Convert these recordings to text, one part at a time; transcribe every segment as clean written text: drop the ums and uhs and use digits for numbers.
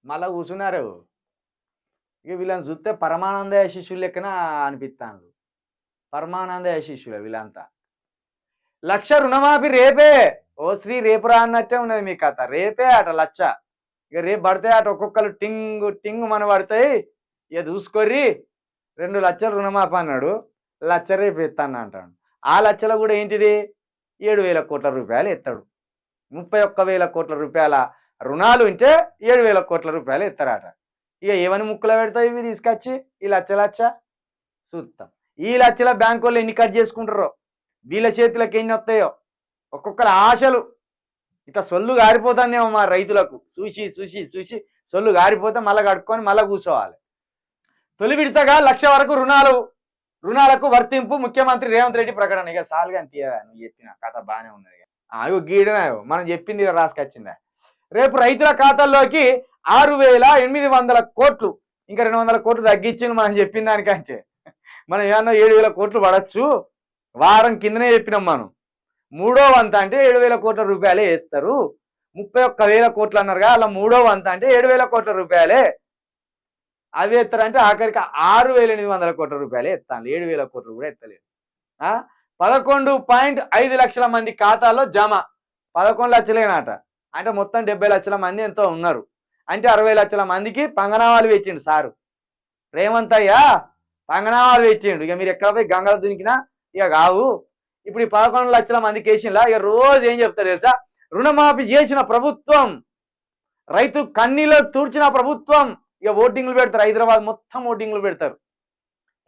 మళ్ళా కూర్చున్నారు. ఇక వీళ్ళని చూస్తే పరమానందయ్య శిష్యులు లెక్కన అనిపిత్తాండ్రు. పరమానందయ్య శిష్యులే వీళ్ళంతా. 1,00,000 రుణమాఫీ రేపే. ఓ శ్రీ రేపు రా అన్నట్టే ఉన్నది మీ కథ. రేపే అట 1,00,000. ఇక రేపు పడితే అట ఒక్కొక్కరు టింగు టింగు మన పడతాయి. ఇక చూసుకోర్రి 2,00,000 రుణమాఫీ అన్నాడు. 1,00,000 రేపు ఎత్తాను అంటాడు. ఆ 1,00,000 కూడా ఏంటిది 7,000 కోట్ల రూపాయలు ఎత్తాడు. 31,000 కోట్ల రూపాయల రుణాలు ఉంటే 7,000 కోట్ల రూపాయలు ఎత్తారట. ఇక ఏమని ముక్కులో పెడతాయి ఇవి తీసుకొచ్చి ఈ లచ్చ చూస్తాం. ఈ 1,00,000 బ్యాంకు వాళ్ళు ఎన్ని కట్ చేసుకుంటారో, వీళ్ళ చేతులకు ఎన్ని వస్తాయో, ఒక్కొక్కరు ఆశలు ఇట్లా సొల్లు గారిపోతానేమో మా రైతులకు చూసి చూసి చూసి సొల్లు గారిపోతే మళ్ళీ కట్టుకొని మళ్ళీ కూర్చోవాలి. తొలి విడతగా 1,00,000 వరకు రుణాలకు వర్తింపు ముఖ్యమంత్రి రేవంత్ రెడ్డి ప్రకటన. ఇక సాలుగా తీయగా నువ్వు చెప్పిన కథ బాగానే ఉన్నది. అయ్యో గీడనే మనం చెప్పింది రాసుకొచ్చిందా. రేపు రైతుల ఖాతాల్లోకి 6,800 కోట్లు, ఇంకా 200 కోట్లు తగ్గించింది మనం చెప్పిన దానికంటే. మనం ఏమన్నా 7,000 కోట్లు పడచ్చు. వారం కిందనే చెప్పినాం మనం. మూడో వంత అంటే 7,000 కోట్ల రూపాయలే వేస్తారు. 31,000 కోట్లు అన్నారుగా, అలా మూడో వంత అంటే 7,000 కోట్ల రూపాయలే. అవి ఎత్తారంటే ఆఖరికి 6,800 కోట్ల రూపాయలే ఎత్తాను. 7,000 కోట్లు కూడా ఎత్తలేదు. 11.5 లక్షల మంది ఖాతాలో జమ. 11 లక్షలేనాట. అంటే మొత్తం 70 లక్షల మంది ఎంతో ఉన్నారు. అంటే 60 లక్షల మందికి పంగనామాలు పెట్టిండు సారు రేవంత్ అయ్య. పంగనామాలు పెట్టిండు. ఇక మీరు ఎక్కడ పోయి గంగలు దునికినా ఇక కావు. ఇప్పుడు ఈ 11 లక్షల మందికి వేసిండ్లా. ఇక రోజు ఏం చెప్తారు తెలుసా, రుణమాఫీ చేసిన ప్రభుత్వం, రైతు కన్నీళ్ళు తూర్చిన ప్రభుత్వం. ఇక ఓటింగ్లు పెడతారు. హైదరాబాద్ మొత్తం ఓటింగ్లు పెడతారు.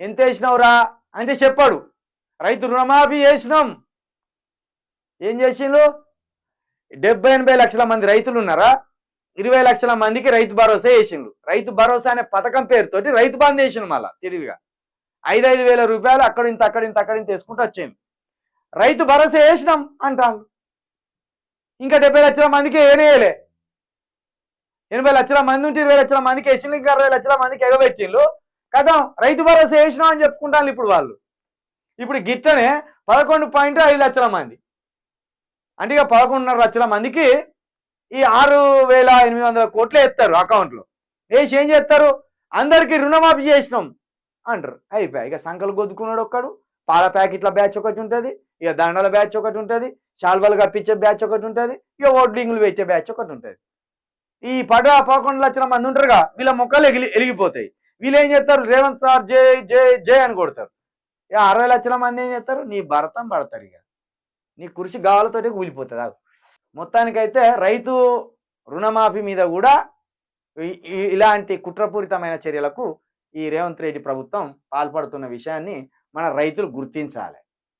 ఎంత వేసినావురా అంటే చెప్పాడు. రైతు రుణమాఫీ చేసినాం. ఏం చేసిండ్రు, 70-80 లక్షల మంది రైతులు ఉన్నారా, 20 లక్షల మందికి రైతు భరోసా వేసిండ్రు. రైతు భరోసా అనే పథకం పేరుతోటి రైతు బంధు వేసిండు. మళ్ళా తెలివిగా 5,000 రూపాయలు అక్కడింత వేసుకుంటూ వచ్చింది. రైతు భరోసా వేసినాం అంటాను. ఇంకా 70 లక్షల మందికి ఏనేయలే. 80 లక్షల మంది ఉంటే 20 లక్షల మందికి వేసిండ్రు. ఇంకా 60 లక్షల మందికి ఎగబెట్టిండ్రు. కదా రైతు భరోసా వేసినాం అని చెప్పుకుంటాను ఇప్పుడు వాళ్ళు. ఇప్పుడు గిట్టనే 11.5 లక్షల మంది అంటే ఇక 11.5 లక్షల మందికి ఈ 6,800 కోట్లు ఎత్తారు అకౌంట్లో. వేసి ఏం చేస్తారు, అందరికీ రుణమాఫీ చేసినాం అంటారు. అయిపోయాయి. ఇక సంకలు గొద్దుకున్నాడు ఒక్కడు. పాల ప్యాకెట్ల బ్యాచ్ ఒకటి ఉంటుంది, ఇక దండల బ్యాచ్ ఒకటి ఉంటుంది, శాల్వాలు కప్పించే బ్యాచ్ ఒకటి ఉంటుంది, ఇక ఓట్లింగులు పెట్టే బ్యాచ్ ఒకటి ఉంటుంది. ఈ 11 లక్షల మంది ఉంటారుగా, వీళ్ళ మొక్కలు ఎలిగిపోతాయి. వీళ్ళు ఏం చేస్తారు, రేవంత్ సార్ జై జై జై అని కొడతారు. ఇక 60 లక్షల మంది ఏం చేస్తారు, నీ భరతం పడతారు. ఇక నీ కుర్చీ గావాలతోటి కూలిపోతుంది. మొత్తానికైతే రైతు రుణమాఫీ మీద కూడా ఇలాంటి కుట్రపూరితమైన చర్యలకు ఈ రేవంత్ రెడ్డి ప్రభుత్వం పాల్పడుతున్న విషయాన్ని మన రైతులు గుర్తించాలి.